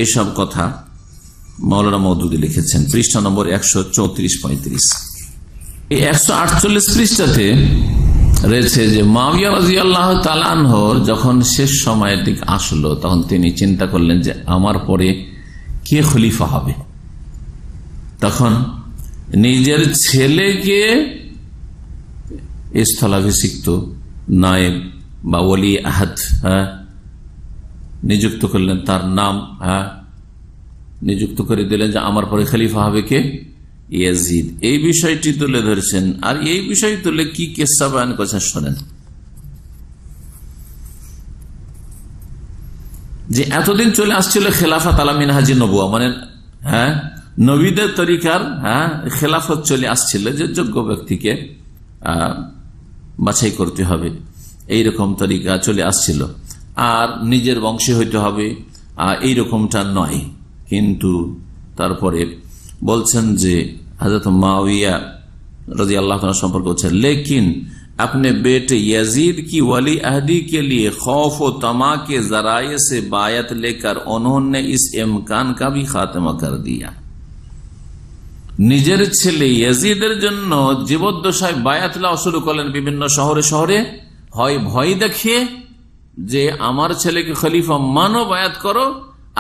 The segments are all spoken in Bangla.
এসব কথা মাওলানা মওদুদী লিখেছেন পৃষ্ঠা নম্বর 134-35। এই 148 পৃষ্ঠাতে রয়েছে যে মুআবিয়া রাদিয়াল্লাহু তাআলা আনহুর যখন শেষ সময়ের দিক আসলো তখন তিনি চিন্তা করলেন যে আমার পরে কে খলিফা হবে। তখন নিজের ছেলেকে স্থলাভিষিক্ত নায়েব বা ওলি আহাদ নিযুক্ত করলেন, তার নাম নিযুক্ত করে দিলেন যে আমার পরে খলিফা হবে কে, ইয়াজিদ। এই বিষয়টি তুলে ধরেছেন। আর এই বিষয় তুলে কি কিসসা বয়ান করেছেন শোনেন। যে এতদিন চলে আসছিল খেলাফত আলা মিনহাজি নবুয়া, মানে নবীদের তরিকার খেলাফত চলে আসছিল, যে যোগ্য ব্যক্তিকে বাছাই করতে হবে, এইরকম তরিকা চলে আসছিল, আর নিজের বংশী হইতে হবে এইরকমটা নয়। কিন্তু তারপরে বলছেন যে হযরত মুআবিয়া রাদিয়াল্লাহু তাআলা সম্পর্কে বলছেন, लेकिन अपने बेटे यजीद की वली अहदी के लिए खौफ व तमा के जराये से बायत लेकर उन्होंने इस इम्कान का भी खात्मा कर दिया। নিজের ছেলে ইয়াজিদের জন্য জীবদ্দশায় বায়াত লওয়া শুরু করলেন বিভিন্ন শহরে শহরে, হয় ভয় দেখিয়ে যে আমার ছেলেকে খলিফা মানো, বায়াত করো,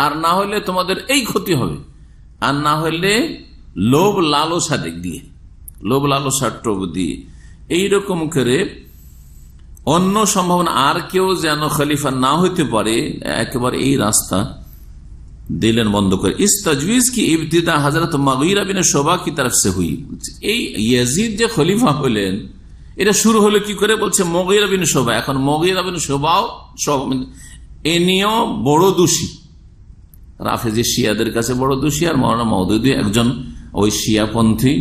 আর না হলে তোমাদের এই ক্ষতি হবে, আর না হলে লোভ লালসা দিক দিয়ে, লোভ লালসার টোপ দিয়ে, এইরকম করে অন্য সম্ভাবনা আর কেউ যেন খলিফা না হইতে পারে, একেবারে এই রাস্তা দিলেন বন্ধ করে। ইস তজবিজ কি ইবতিদা হযরত মুগীরা বিন শুবা কি তরফ সে হুই। এই ইয়াজিদ যে খলিফা হলেন এটা শুরু হলো কি করে, বলছে মুগীরা বিন শুবা। এখন মুগীরা বিন শুবাও এনিও বড় দোষী, রাফেজি শিয়াদের কাছে বড় দোষী, আর মাওলানা মওদুদী একজন ওই শিয়াপন্থী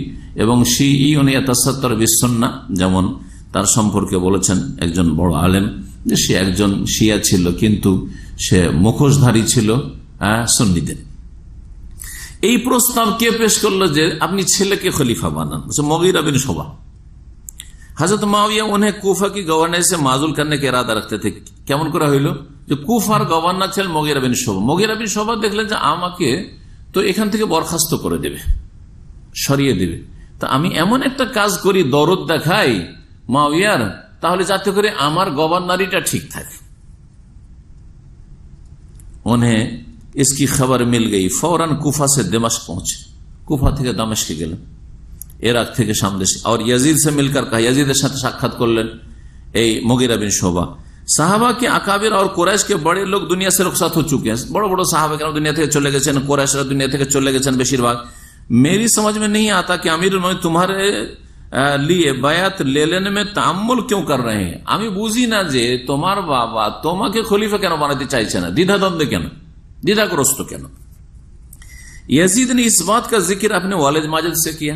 এবং শিই উনি ইয়াতাসাত্তার বিসুন্নাহ, যেমন তার সম্পর্কে বলেছেন একজন বড় আলেম যে সে একজন শিয়া ছিল কিন্তু সে মুখোশধারী ছিল সুন্নিদের। এই প্রস্তাব কে পেশ করলো যে আপনি ছেলেকে খলিফা বানান, মুগীরা বিন শুবা। हजरत मुआविया उन्हें कूफा की गवर्नर से माजूल करने का इरादा रखते थे। কেমন করে হইলো যে কুফার গভর্নর ছিলেন মুগীরা বিন শুবা। মুগীরা বিন শুবা দেখলেন যে আমাকে তো এখান থেকে বরখাস্ত করে দেবে, সরিয়ে দেবে, তো আমি এমন একটা কাজ করি, দরদ দেখাই মুআবিয়ার, তাহলে যাতে করে আমার গভর্নরিটা ঠিক থাকে। उन्हें इसकी खबर मिल गई, फौरन कुफा से दिमाश्क पहुंचे, कुफा থেকে দামেস্কে গেলেন, इराक থেকে शाम देश, और यजीद से मिलकर कहा, यजीद साथ साक्षात करलें मुगीरा बिन शुबा। साहबा के अकाबिर और कुरैश के बड़े लोग दुनिया से रुखसत हो चुके हैं, बड़ो बड़ो साहबा के दुनिया থেকে চলে গেছেন, कुरैशরা दुनिया থেকে চলে গেছেন বেশিরভাগ। मेरी समझ में नहीं आता कि अमीर तुम्हारे लिए बयात ले लेने में तामुल क्यों कर रहे हैं। আমি বুঝি না যে তোমার বাবা তোমাকে খলিফা কেন বানাতে চাইছে না, দ্বিধাদ্বন্দ্বে কেন, দ্বিধাগ্রস্ত কেন। यजीद ने इस बात का जिक्र अपने वालिद माजिद से किया।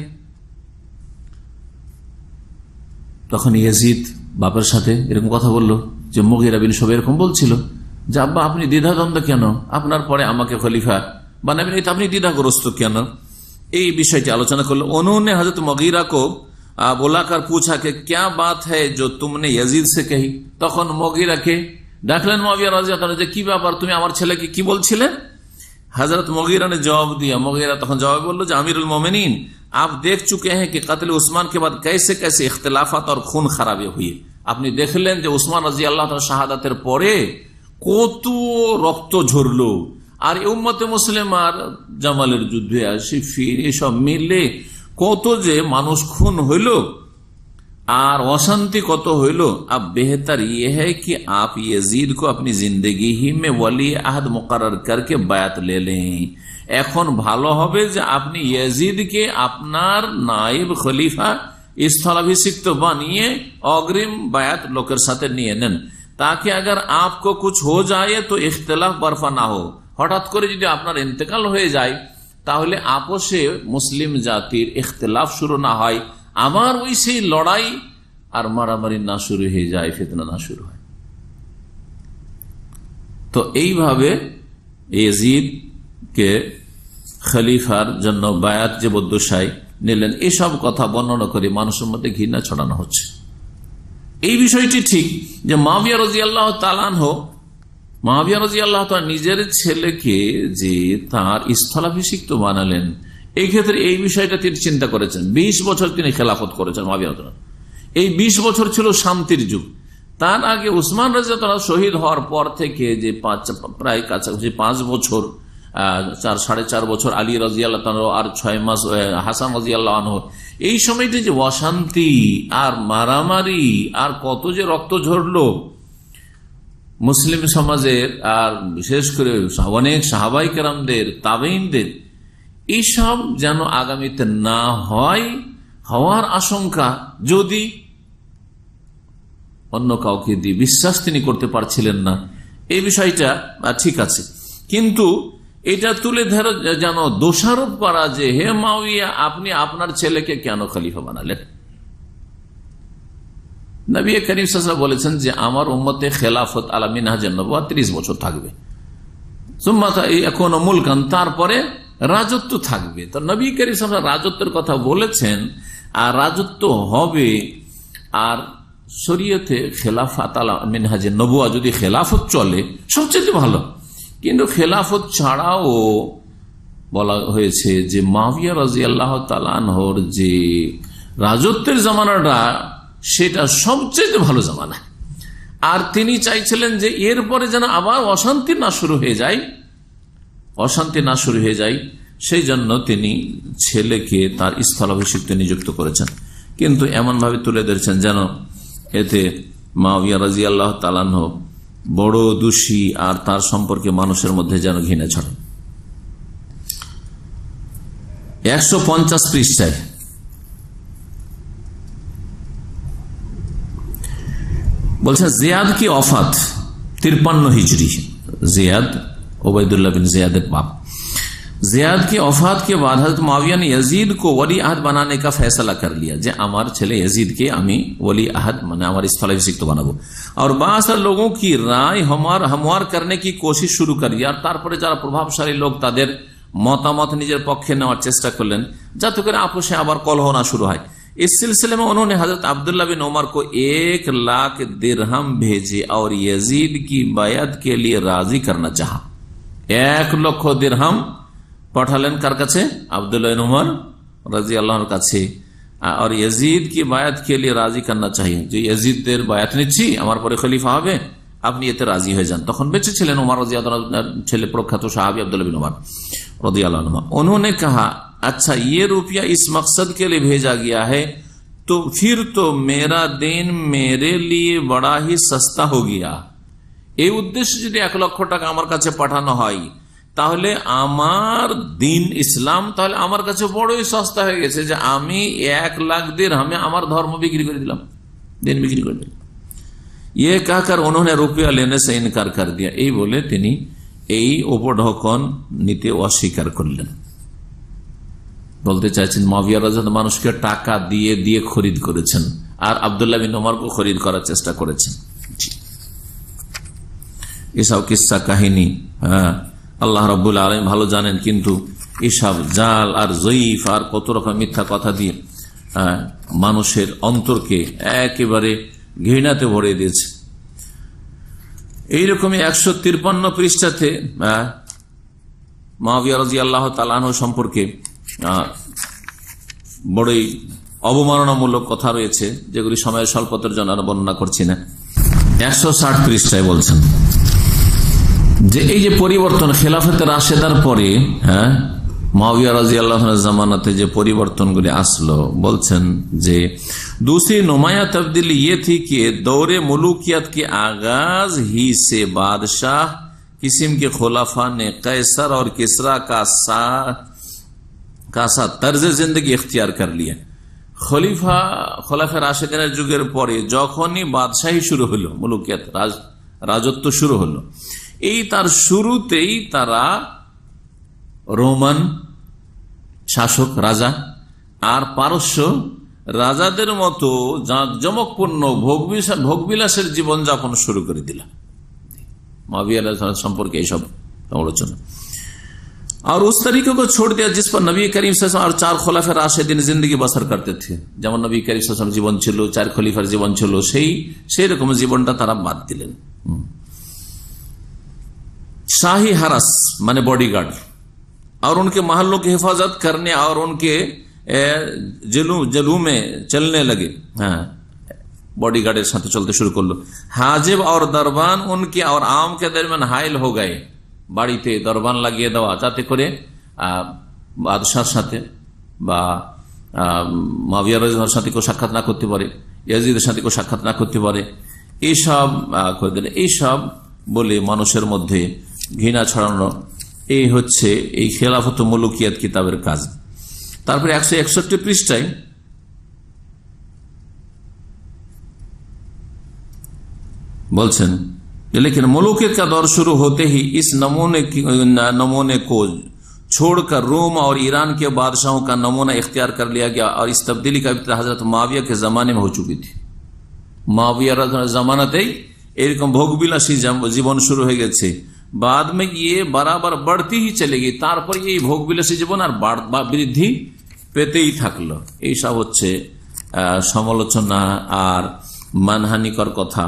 তখন ইয়াজিদ বাবার সাথে এরকম কথা বললো যে মুগীরা বিন শুবা এরকম বলছিল যে আব্বা আপনি দ্বিধাদ্বন্দ্ব কেন, আপনার পরে আমাকে খলিফা বানাবেন, এই তো আপনি দ্বিধাগ্রস্ত কেন, এই বিষয়টি আলোচনা করলো। उन्होंने हजरत मुगीरा को बुलाकर पूछा कि क्या बात है जो तुमने यजीद से कही। তখন মুগীরাকে ডাকলেন মুআবিয়া রাদিয়াল্লাহু আনহু যে কি ব্যাপার, তুমি আমার ছেলেকে কি বলছিলে। हजरत मुगीरा ने जवाब दिया, मुगीरा तখন जवाब बोलो जो अमीरुल मोमिनीन आप देख चुके हैं कि कत्ल उस्मान के बाद कैसे कैसे इख्तिलाफात और खून खराबे हुई। আপনি দেখলেন যে উসমান রাদিয়াল্লাহু তাআলা শাহাদাতের পরে কত রক্ত ঝরলো, আর উম্মতে মুসলিমার জামালের যুদ্ধে সিফিন এসব মিলে কত যে মানুষ খুন হইল আর অশান্তি কত হইল। अब बेहतर ये है कि आप यजीद को अपनी जिंदगी ही में वली अहद मुकर्रर करके बायत ले लें। এখন ভালো হবে যে আপনি ইয়াজিদকে আপনার নায়েব খলিফা স্থলাভিষিক্ত বানিয়ে অগ্রিম বায়াত লোকের সাথে নিয়ে নেন, তাকে अगर आपको कुछ हो जाए तो इख्तिलाफ बर्फा ना हो। হঠাৎ করে যদি আপনার ইন্তেকাল হয়ে যায় তাহলে আপোষে মুসলিম জাতির ইখতিলাফ শুরু না হয়, আমার ওই সেই লড়াই আর মারামারি না শুরু হয়ে যায়, ফিতনা না শুরু হয়। তো এইভাবে ইয়াজিদ কে খলিফার জন্য বায়াত জীবদ্দশায় নিলেন। এসব কথা বর্ণনা করে মানুষের মধ্যে ঘৃণা ছড়ানো হচ্ছে। এই বিষয়টি ঠিক যে মুআবিয়া রাদিয়াল্লাহু তাআলা আনহু মুআবিয়া রাদিয়াল্লাহু তাআলা নিজের ছেলেকে যে তার স্থলাভিষিক্ত বানালেন, এই ক্ষেত্রে এই বিষয়টা তিনি চিন্তা করেছেন। 20 বছর তিনি খেলাফত করেছেন মুআবিয়া রাদিয়াল্লাহু তাআলা। এই 20 বছর ছিল শান্তির যুগ। তার আগে উসমান রাদিয়াল্লাহু তাআলা শহীদ হওয়ার পর থেকে যে প্রায় কাছাকাছি 5 বছর, 4.5 বছর আলী রাদিয়াল্লাহু তাআলা আর 6 মাস হাসান রাদিয়াল্লাহু আনহু, এই সময়টি যে অশান্তি আর মারামারি আর কত যে রক্ত ঝরলো মুসলিম সমাজের, আর বিশেষ করে অনেক সাহাবাই কেরামদের, তাবেঈনদের, এইসব যেন আগামীতে না হয়, হওয়ার আশঙ্কা যদি অন্য কাউকে দিয়ে বিশ্বাস তিনি করতে পারছিলেন না, এই বিষয়টা ঠিক আছে। কিন্তু এটা তুলে ধরে যেন দোষারোপ করা যে হে মুআবিয়া, আপনি আপনার ছেলেকে কেন খলিফা বানালেন? নবী করিম সাল্লাল্লাহু আলাইহি ওয়াসাল্লাম বলেছেন যে আমার উম্মতে খেলাফত আলা মিনহাজুন নবুওয়াত 30 বছর থাকবে, সুম্মা ইয়াকুনু মুলকান, তারপরে রাজত্ব থাকবে। তো নবী করিম সাল্লাল্লাহু আলাইহি ওয়াসাল্লাম রাজত্বের কথা বলেছেন, আর রাজত্ব হবে। আর শরীয়তে খেলাফত আলা মিনহাজুন নবুওয়াত যদি খেলাফত চলে সবচেয়ে ভালো, কিন্তু খেলাফত ছাড়াও বলা হয়েছে যে মুআবিয়া রাদিয়াল্লাহু তাআলা আনহুর যে রাজত্বের জামানাটা সেটা সবচেয়ে ভালো জামানা। আর তিনি চাইছিলেন যে এরপরে যেন আবার অশান্তি না শুরু হয়ে যায়, সেই জন্য তিনি ছেলেকে তার স্থলাভিষিক্ত নিযুক্ত করেছেন। কিন্তু এমন ভাবে তুলে ধরেছেন যেন এতে মুআবিয়া রাদিয়াল্লাহু তাআলা আনহু বড় দোষী, আর তার সম্পর্কে মানুষের মধ্যে যেন ঘৃণা ছড়ে। 150 পৃষ্ঠায় বলছেন জিয়াদ কি অফাত 53 হিজরি, जियाद उबैदुल्लाह बिन जियाद बाप जियाद की वफात के बाद हजरत मुआविया ने यजीद को वली अहद बनाने का फैसला कर लिया जे आमार छेले यजीद के आमी वली अहद माने आमार স্থলাভিষিক্ত বানাবো। और बास लोगों की राय हमवार करने की कोशिश शुरू कर दिया। তারপরে যারা প্রভাবশালী লোক তাদের মতামত নিজের পক্ষে নেওয়ার চেষ্টা করলেন যাতে করে আপোষে আবার কলহ না शुरू হয়। इस सिलसिले में उन्होंने हजरत अब्दुल्लाह बिन उमर को 1 लाख दिरहम भेजे और यजीद की बैअत के लिए राजी करना चाहा। 1 লক্ষ दिरहम পাঠালেন কার কাছে? আব্দুল্লাহ বিন উমর রাদিয়াল্লাহু আনহুর কাছে। और यजीद की बैअत के लिए राजी करना चाहिए, যে यजीদের बैअत নিচ্ছি আমার পরে খলিফা হবে, আপনি এতে রাজি হয়ে যান। তখন বেঁচে ছিলেন উমর রাদিয়াল্লাহু আনহু ছেলে প্রখ্যাত সাহাবী আব্দুল্লাহ বিন উমর রাদিয়াল্লাহु अन्हु। उन्होंने कहा अच्छा ये रुपया इस मकसद के लिए भेजा गया है तो फिर तो मेरा दिन मेरे लिए बड़ा ही सस्ता हो गया। এই উদ্দেশ্যে যদি 1 লক্ষ টাকা আমার কাছে পাঠানো হয় তাহলে আমার দিন ইসলাম তাহলে আমার কাছে বড়ই সস্তা হয়ে গেছে যে আমি 1 লাখ দিরহামে আমার ধর্ম বিক্রি করে দিলাম, দিন বিক্রি করে দিলাম। ये कहकर उन्होंने रुपया लेने से इनकार कर दिया। এই বলে তিনি এই উপঢৌকন নিতে অস্বীকার করলেন। বলতে চাইছেন মুআবিয়া রাদিয়াল্লাহু মানুষকে টাকা দিয়ে দিয়ে খরিদ করেছেন আর আব্দুল্লাহ বিন উমরকে খরিদ করার চেষ্টা করেছেন। এসব কিসসা কাহিনী আল্লাহ রাব্বুল আলামিন ভালো জানেন, কিন্তু এসব জাল আর জয়ীফ আর কত রকম মিথ্যা কথা দিয়ে মানুষের অন্তরকে একেবারে ঘৃণাতে ভরে দিয়েছে। এইরকমই 153 পৃষ্ঠাতে মুআবিয়া রাদিয়াল্লাহু তাআলা আনহু সম্পর্কে বড়ই অবমাননামূলক কথা রয়েছে যেগুলি সময়ের স্বল্পতার জন্য বর্ণনা করছি না। 160 পৃষ্ঠায় বলছেন যে এই যে পরিবর্তন খেলাফতে রাশেদার পরে মুআবিয়া রাদিয়াল্লাহু আনহু জামানাতে যে পরিবর্তনগুলি আসলো, বলছেন যে दूसरी नुमाया तब्दीली ये थी कि दौरे मुलूकियत के आगाज ही से बादशाह किस्म के खुलाफा ने कैसर और किसरा का सा तर्ज जिंदगी इख्तियार कर लिया। খলিফা রাশেদিনের যুগের পরে যখনই বাদশাহী শুরু হলো, মুলুকিয়াত রাজত্ব শুরু হলো, এই তার শুরুতেই তারা রোমান শাসক রাজা আর পারস্য রাজাদের মতো জাঁকজমকপূর্ণ ভোগবিলাসের জীবন যাপন শুরু করে দিল। মুআবিয়া সম্পর্কে এইসব সমালোচনা। और उस तरीके को छोड़ दिया जिस पर नबी करीम सल्लल्लाहु अलैहि वसल्लम और 4 खुलाफा राशिदीन जिंदगी बसर करते थे। যেমন নবী করিম সাল্লাল্লাহু আলাইহি ওয়াসাল্লাম জীবন ছিল, 4 খলিফার জীবন ছিল, সেই রকম জীবনটা তারা বাদ দিলেন। शाही हरस माने बॉडीगार्ड, और उनके महलों की हिफाजत करने और उनके जेलों में चलने लगे। हाँ, बॉडीगार्डेर साथे चलते शुरू करलो। हाजिब और दरबान उनके और आम के दरमियान हाइल हो गए, बाड़ीते दरबान লাগিয়ে দেওয়া যাতে করে বাদশার সাথে বা মুআবিয়া রাদিয়াল্লাহু সাথে কেউ সাক্ষাৎ না করতে পারে, ইয়াজিদের সাথে কেউ সাক্ষাৎ না করতে পারে, এইসব করে দিলেন। এইসব বলে মানুষের মধ্যে ঘৃণা ছড়ানো, এই হচ্ছে এই খেলাফত মুলুকিয়াত কিতাবের কাজ। তারপরে 161 পৃষ্ঠায় बोलছেন, लेकिन मुलूकियत का दौर शुरू होते ही इस नमूने को छोड़कर रोम और ईरान के बादशाहों का नमूना इख्तियार कर लिया गया, और इस तब्दीली का इब्तिदा हजरत मुआविया के जमाने में हो चुकी थी। मुआविया जमानाতেই এরকম ভোগবিলাসী জীবন শুরু হয়ে গেছে, बाद में ये बराबर बढ़ती ही चलेगी, তারপর এই ভোগবিলাসী জীবন আর বৃদ্ধি পেতেই থাকলো। এই সব হচ্ছে সমালোচনা আর মানহানিকর কথা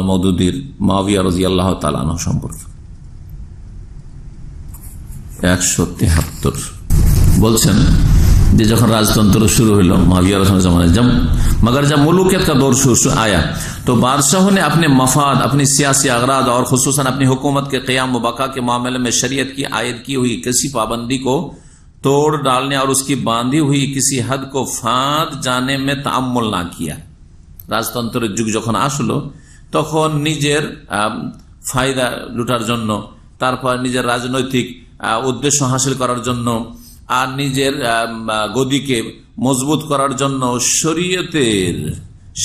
মওদুদীর মুআবিয়া রাদিয়াল্লাহু তাআলা আনহু সম্পর্কে। 173 বলছেন যে যখন রাজতন্ত্র शुरू हुआ मुआविया जमाने मगर जब मुलूकियत का दौर शुरू आया तो बादशाहों ने अपने मफाद, अपनी सियासी अगराद और खुसूसन अपनी हुकूमत के क़याम व बका के मामले में शरीयत की आयद की हुई किसी पाबंदी को तोड़ डालने और उसकी बांधी हुई किसी हद को फांद जाने में ताअम्मुल ना किया। রাজতন্ত্রের যুগ যখন আসলো তখন নিজের ফায়দা লুটার জন্য, তারপর নিজের রাজনৈতিক উদ্দেশ্য হাসিল করার জন্য আর নিজের গদিকে মজবুত করার জন্য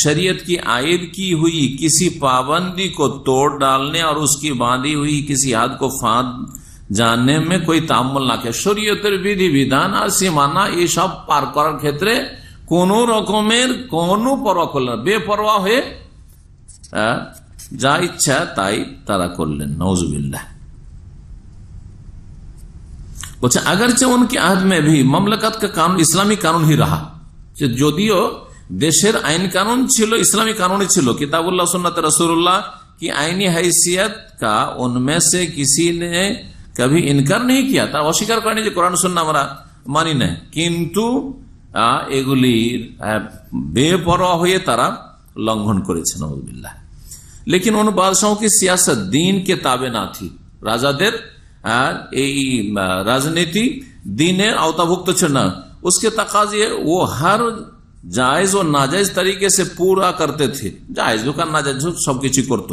शरीयत की आयद की हुई किसी पाबंदी को तोड़ डालने और उसकी बांधी हुई किसी हद को फांद जानने में कोई ताअम्मुल ना किया। শরীয়তের বিধি বিধান আর সীমানা এই সব পার করার ক্ষেত্রে কোন রকমের কোন পরোয়া করলেন না, বেপরোয়া হয়ে যা ইচ্ছা তাই তারা করলেন। नऊजुबिल्लाह। বলছে अगरचे उनके अहद में भी ममलकत का कानून इस्लामी कानून ही रहा, যদিও দেশের আইন কানুন ছিল ইসলামী কানুনই ছিল, किताबुल्लाह सुन्नत रसूलुल्लाह की आईनी हैसियत का उनमें से किसी ने कभी इनकार नहीं किया, তা অস্বীকার করেনি যে কোরআন সুন্নাহ আমরা মানি না, কিন্তু এগুলি বেপরোয়া হয়ে তারা লঙ্ঘন করেছে। नऊजुबिल्लाह। लेकिन उन बादशाहों की सियासत दीन के ताबे ना थी, রাজাদের এই রাজনীতি दीনের আওতাভুক্ত ছিল না, उसके तकाजे वो हर जायज और नाजायज तरीके से पूरा करते थे, जायज होगा नाजायज सब কিছু করত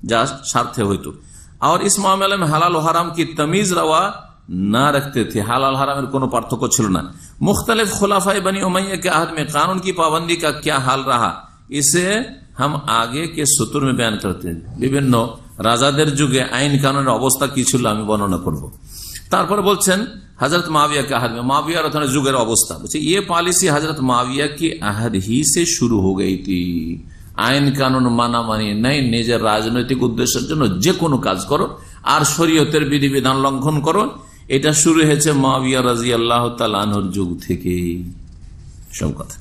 যা স্বার্থে হইতো, और इस मामले में हलाल और हराम की तमीज रवा ना रखते थे, हलाल हरामेर কোনো পার্থক্য ছিল না। मुख्तलिफ खुलाफाए बनी उमैया के अहद में कानून की पाबंदी का क्या हाल रहा, इसे हम आगे के सतुर में बयान करते हैं। বিভিন্ন রাজাদের যুগে আইন কানুনের অবস্থা কি ছিল আমি বর্ণনা করব। তারপরে বলছেন हजरत मुआविया के अहद में, मुआविया जुगेर अवस्था, ये पॉलिसी हजरत मुआविया के अहद ही से शुरू हो गई थी। আইন কানুন মানা মানি নাই, নিজের রাজনৈতিক উদ্দেশ্যের জন্য যে কোনো কাজ করো আর শরীয়তের বিধিবিধান লঙ্ঘন করো, এটা শুরু হয়েছে মুআবিয়া রাদিয়াল্লাহু তাআলা আনহুর যুগ থেকে। সব কথা